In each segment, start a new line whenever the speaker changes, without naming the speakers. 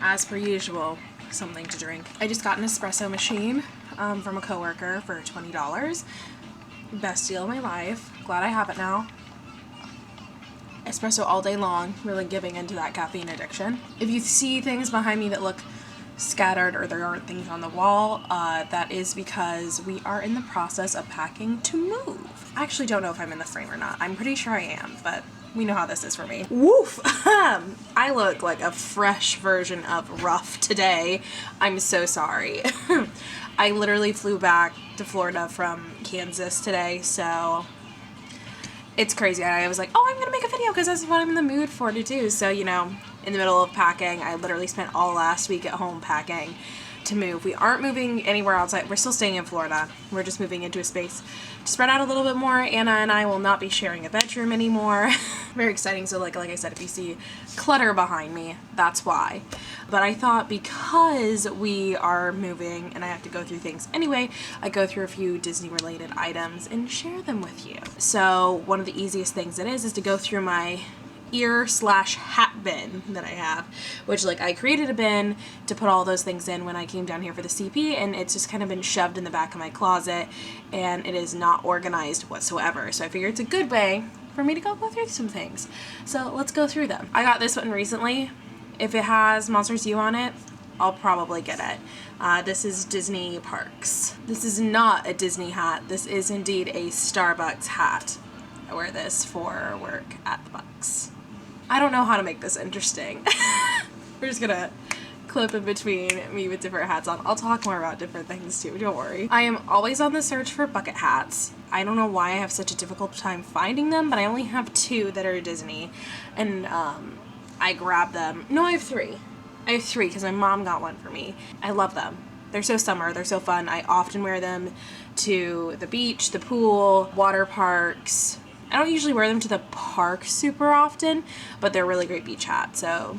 as per usual, something to drink. I just got an espresso machine from a coworker for $20. Best deal of my life. Glad I have it now. Espresso all day long, really giving into that caffeine addiction. If you see things behind me that look scattered or there aren't things on the wall, that is because we are in the process of packing to move. I actually don't know if I'm in the frame or not. I'm pretty sure I am, but we know how this is for me. Woof! I look like a fresh version of rough today. I'm so sorry. I literally flew back to Florida from Kansas today, so it's crazy. I was like, oh, I'm gonna make a video because that's what I'm in the mood for to do. So, you know, in the middle of packing, I literally spent all last week at home packing to move. We aren't moving anywhere outside. We're still staying in Florida. We're just moving into a space to spread out a little bit more. Anna and I will not be sharing a bedroom anymore. Very exciting. So like I said, if you see clutter behind me, that's why. But I thought because we are moving and I have to go through things anyway, I go through a few Disney related items and share them with you. So one of the easiest things it is to go through my ear/hat bin that I have, which like I created a bin to put all those things in when I came down here for the CP, and it's just kind of been shoved in the back of my closet and it is not organized whatsoever. So I figure it's a good way for me to go through some things. So let's go through them. I got this one recently. If it has Monsters U on it, I'll probably get it. This is Disney Parks. This is not a Disney hat. This is indeed a Starbucks hat. I wear this for work at the Bucks. I don't know how to make this interesting. We're just gonna clip in between me with different hats on. I'll talk more about different things too, don't worry. I am always on the search for bucket hats. I don't know why I have such a difficult time finding them, but I only have 2 that are Disney, and I grab them. No, I have 3. I have 3 because my mom got one for me. I love them. They're so summer, they're so fun. I often wear them to the beach, the pool, water parks. I don't usually wear them to the park super often, but they're a really great beach hat. So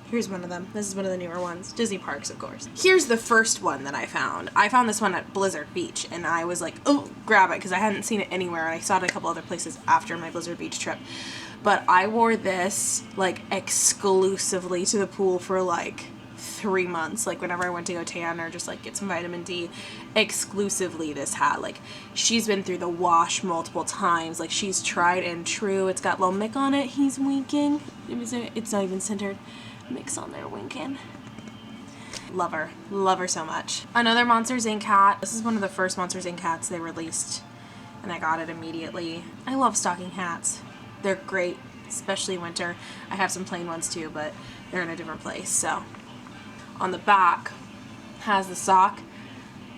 here's one of them. This is one of the newer ones. Disney Parks, of course. Here's the first one that I found. I found this one at Blizzard Beach, and I was like, oh, grab it, because I hadn't seen it anywhere, and I saw it at a couple other places after my Blizzard Beach trip. But I wore this, like, exclusively to the pool for, like, 3 months. Like, whenever I went to go tan or just, like, get some vitamin D, exclusively this hat. Like, she's been through the wash multiple times. Like, she's tried and true. It's got little Mick on it. He's winking. It's not even centered. Mick's on there winking. Love her. Love her so much. Another Monsters Inc. hat. This is one of the first Monsters Inc. hats they released, and I got it immediately. I love stocking hats. They're great, especially winter. I have some plain ones too, but they're in a different place. So on the back has the sock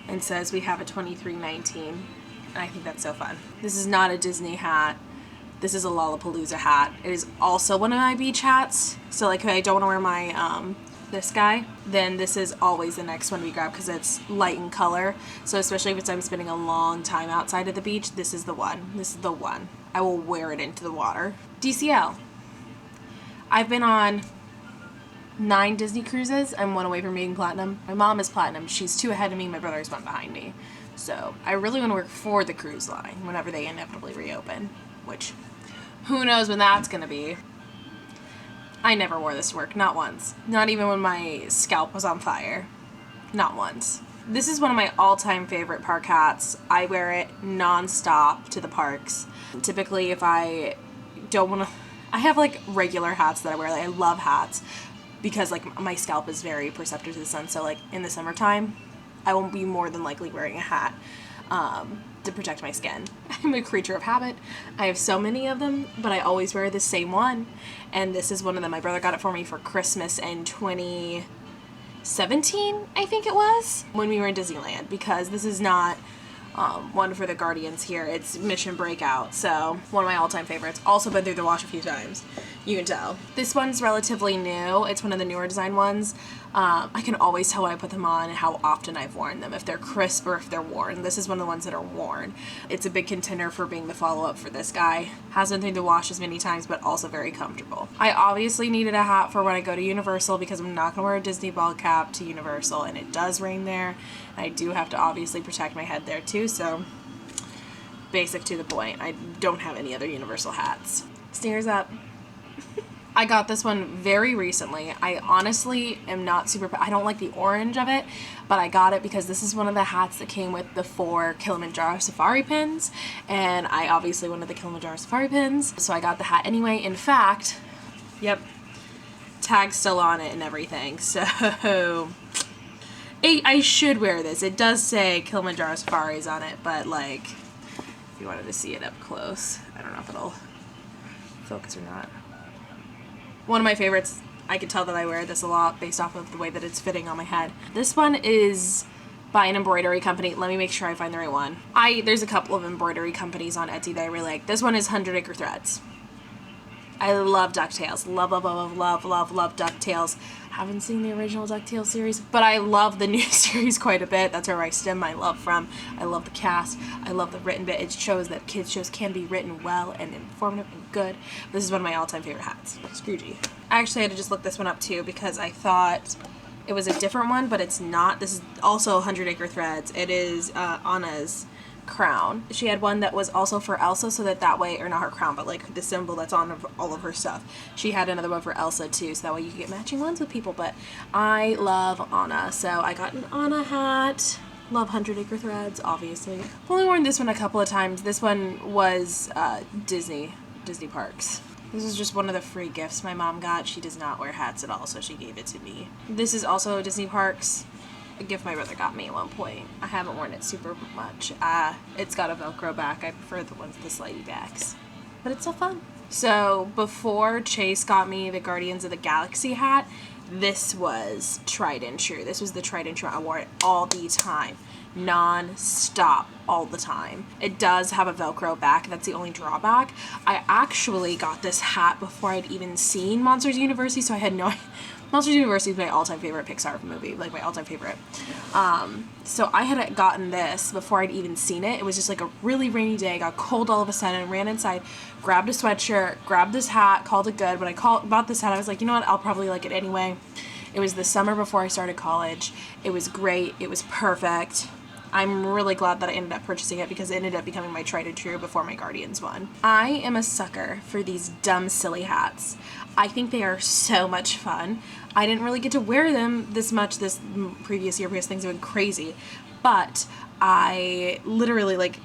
and says we have a 2319, and I think that's so fun. This is not a Disney hat. This is a Lollapalooza hat. It is also one of my beach hats. So like if I don't want to wear my this guy, then this is always the next one we grab because it's light in color. So especially if I'm spending a long time outside of the beach, this is the one. This is the one. I will wear it into the water. DCL. I've been on 9 Disney cruises. I'm 1 away from being platinum. My mom is platinum. She's 2 ahead of me. My brother's 1 behind me. So I really want to work for the cruise line whenever they inevitably reopen, which who knows when that's going to be. I never wore this to work, not once. Not even when my scalp was on fire. Not once. This is one of my all-time favorite park hats. I wear it non-stop to the parks. Typically, if I don't want to... I have, like, regular hats that I wear. Like, I love hats because, like, my scalp is very perceptive to the sun. So, like, in the summertime, I won't be more than likely wearing a hat to protect my skin. I'm a creature of habit. I have so many of them, but I always wear the same one. And this is one of them. My brother got it for me for Christmas in 2017, I think it was, when we were in Disneyland, because this is not one for the Guardians here. It's Mission Breakout, so one of my all-time favorites. Also been through the wash a few times. You can tell. This one's relatively new. It's one of the newer design ones. I can always tell when I put them on how often I've worn them, if they're crisp or if they're worn. This is one of the ones that are worn. It's a big contender for being the follow-up for this guy. Has been through the wash as many times, but also very comfortable. I obviously needed a hat for when I go to Universal because I'm not going to wear a Disney ball cap to Universal, and it does rain there. I do have to obviously protect my head there too, so basic to the point. I don't have any other Universal hats. Stairs up. I got this one very recently. I honestly am not super, I don't like the orange of it, but I got it because this is one of the hats that came with the 4 Kilimanjaro safari pins, and I obviously wanted the Kilimanjaro safari pins, so I got the hat anyway. In fact, yep, tag's still on it and everything, so I should wear this. It does say Kilimanjaro Safaris on it, but like, if you wanted to see it up close, I don't know if it'll focus or not. One of my favorites, I could tell that I wear this a lot based off of the way that it's fitting on my head. This one is by an embroidery company. Let me make sure I find the right one. There's a couple of embroidery companies on Etsy that I really like. This one is 100 Acre Threads. I love DuckTales. Love, love, love, love, love, love DuckTales. Haven't seen the original DuckTales series, but I love the new series quite a bit. That's where I stem my love from. I love the cast. I love the written bit. It shows that kids shows can be written well and informative and good. This is one of my all-time favorite hats. Scroogey. I actually had to just look this one up too because I thought it was a different one, but it's not. This is also 100 Acre Threads. It is Anna's crown. She had one that was also for Elsa, so that way, or not her crown, but like the symbol that's on all of her stuff. She had another one for Elsa too, so that way you could get matching ones with people. But I love Anna, so I got an Anna hat. Love 100 Acre Threads, obviously. I've only worn this one a couple of times. This one was Disney parks. This is just one of the free gifts my mom got. She does not wear hats at all, so she gave it to me. This is also Disney parks. A gift my brother got me at one point. I haven't worn it super much. It's got a Velcro back. I prefer the ones with the slidey backs. But it's so fun. So before Chase got me the Guardians of the Galaxy hat, this was tried and true. This was the tried and true. I wore it all the time. Non-stop, all the time. It does have a Velcro back. That's the only drawback. I actually got this hat before I'd even seen Monsters University, so I had no idea. Monsters University is my all-time favorite Pixar movie, like my all-time favorite. So I had gotten this before I'd even seen it. It was just like a really rainy day, got cold all of a sudden, ran inside, grabbed a sweatshirt, grabbed this hat, called it good. When I bought this hat, I was like, you know what, I'll probably like it anyway. It was the summer before I started college. It was great. It was perfect. I'm really glad that I ended up purchasing it because it ended up becoming my tried and true before my Guardians one. I am a sucker for these dumb, silly hats. I think they are so much fun. I didn't really get to wear them this much this previous year because things have been crazy, but I literally, like,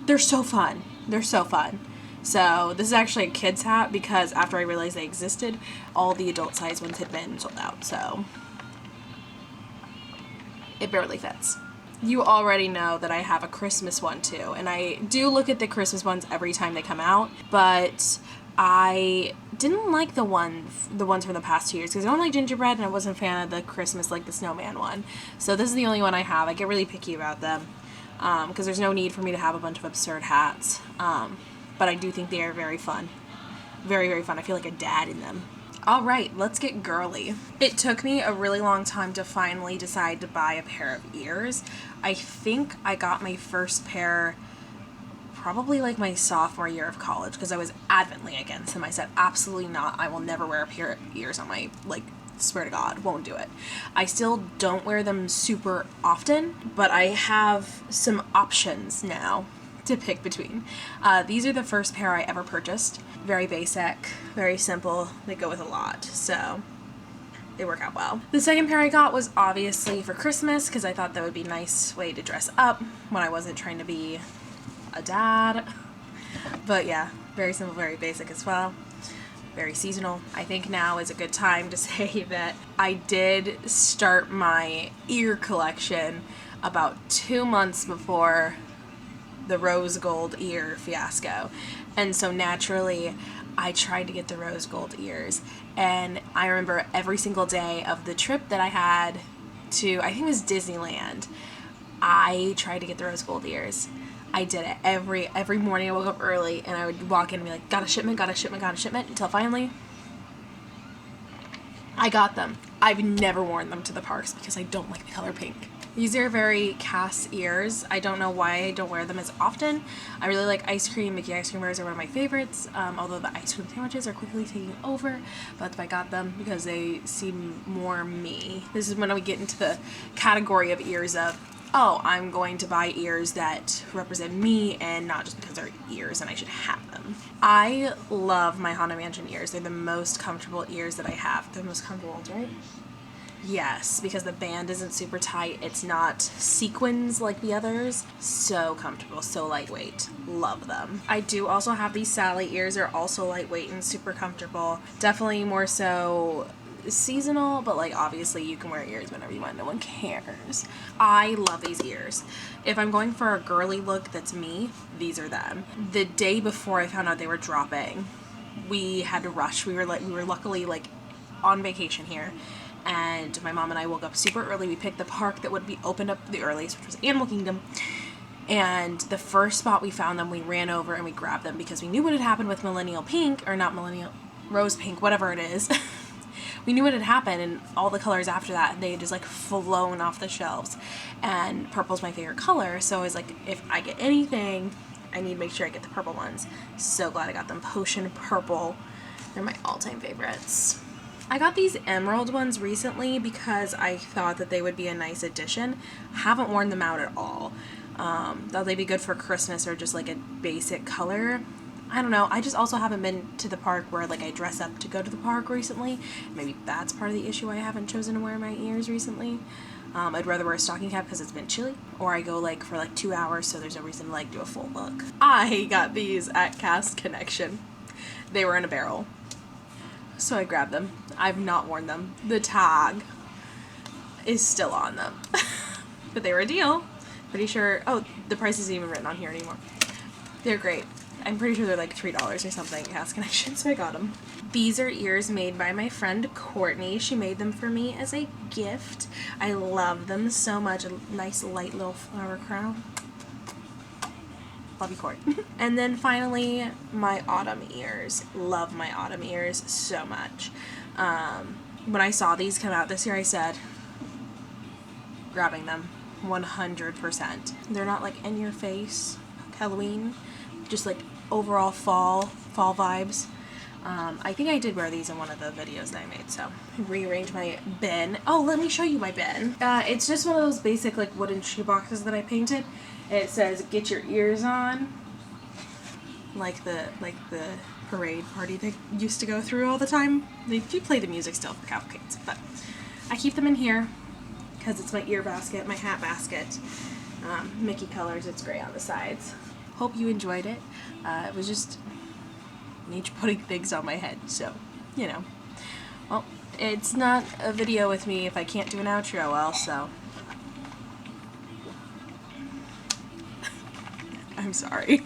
they're so fun. They're so fun. So this is actually a kid's hat because after I realized they existed, all the adult size ones had been sold out, so it barely fits. You already know that I have a Christmas one too, and I do look at the Christmas ones every time they come out, but I didn't like the ones from the past 2 years because I don't like gingerbread and I wasn't a fan of the Christmas, like the snowman one. So this is the only one I have. I get really picky about them because there's no need for me to have a bunch of absurd hats, but I do think they are very fun. Very, very fun. I feel like a dad in them. Alright, let's get girly. It took me a really long time to finally decide to buy a pair of ears. I think I got my first pair probably like my sophomore year of college because I was adamantly against them. I said, absolutely not. I will never wear a pair of ears on my, like, swear to God, won't do it. I still don't wear them super often, but I have some options now to pick between. These are the first pair I ever purchased. Very basic, very simple. They go with a lot, so they work out well. The second pair I got was obviously for Christmas because I thought that would be a nice way to dress up when I wasn't trying to be a dad. But yeah, very simple, very basic as well. Very seasonal. I think now is a good time to say that I did start my ear collection about 2 months before the rose gold ear fiasco. And so naturally, I tried to get the rose gold ears. And I remember every single day of the trip that I had to, I think it was Disneyland, I tried to get the rose gold ears. I did it every morning. I woke up early and I would walk in and be like, got a shipment, got a shipment, got a shipment, until finally I got them. I've never worn them to the parks because I don't like the color pink. These are very Cass ears. I don't know why I don't wear them as often. I really like ice cream. Mickey ice cream bars are one of my favorites, although the ice cream sandwiches are quickly taking over. But I got them because they seem more me. This is when we get into the category of ears of oh, I'm going to buy ears that represent me and not just because they're ears and I should have them. I love my Haunted Mansion ears. They're the most comfortable ears that I have. They're the most comfortable ones, right? Yes, because the band isn't super tight. It's not sequins like the others. So comfortable, so lightweight. Love them. I do also have these Sally ears. They're also lightweight and super comfortable. Definitely more so seasonal, but like obviously you can wear ears whenever you want. No one cares. I love these ears. If I'm going for a girly look that's me, these are them. The day before I found out they were dropping, we had to rush. We were luckily like on vacation here. And my mom and I woke up super early. We picked the park that would be opened up the earliest, which was Animal Kingdom. And the first spot we found them, we ran over and we grabbed them because we knew what had happened with Millennial Pink, or not Millennial, Rose Pink, whatever it is. We knew what had happened, and all the colors after that, they had just like flown off the shelves. And purple's my favorite color, so I was like, if I get anything, I need to make sure I get the purple ones. So glad I got them. Potion Purple. They're my all-time favorites. I got these emerald ones recently because I thought that they would be a nice addition. Haven't worn them out at all. Thought they'd be good for Christmas or just like a basic color. I don't know. I just also haven't been to the park where like I dress up to go to the park recently. Maybe that's part of the issue. I haven't chosen to wear my ears recently. I'd rather wear a stocking cap because it's been chilly, or I go like for like 2 hours, so there's no reason to like do a full look. I got these at Cast Connection. They were in a barrel, so I grabbed them. I've not worn them. The tag is still on them. But they were a deal. Pretty sure, oh, the price isn't even written on here anymore. They're great. I'm pretty sure they're like $3 or something at Cast Connection, so I got them. These are ears made by my friend Courtney. She made them for me as a gift. I love them so much. A nice light little flower crown. Love you, Court. And then finally, my autumn ears. Love my autumn ears so much. When I saw these come out this year, I said, grabbing them 100%. They're not like in your face Halloween, just like overall fall vibes. I think I did wear these in one of the videos that I made, so rearrange my bin. Oh, let me show you my bin. It's just one of those basic like wooden shoe boxes that I painted. It says "Get your ears on," like the parade party they used to go through all the time. They do play the music still for cavalcades, but I keep them in here because it's my ear basket, my hat basket. Mickey colors. It's gray on the sides. Hope you enjoyed it. It was just me putting things on my head, so you know. Well, it's not a video with me if I can't do an outro well, so I'm sorry.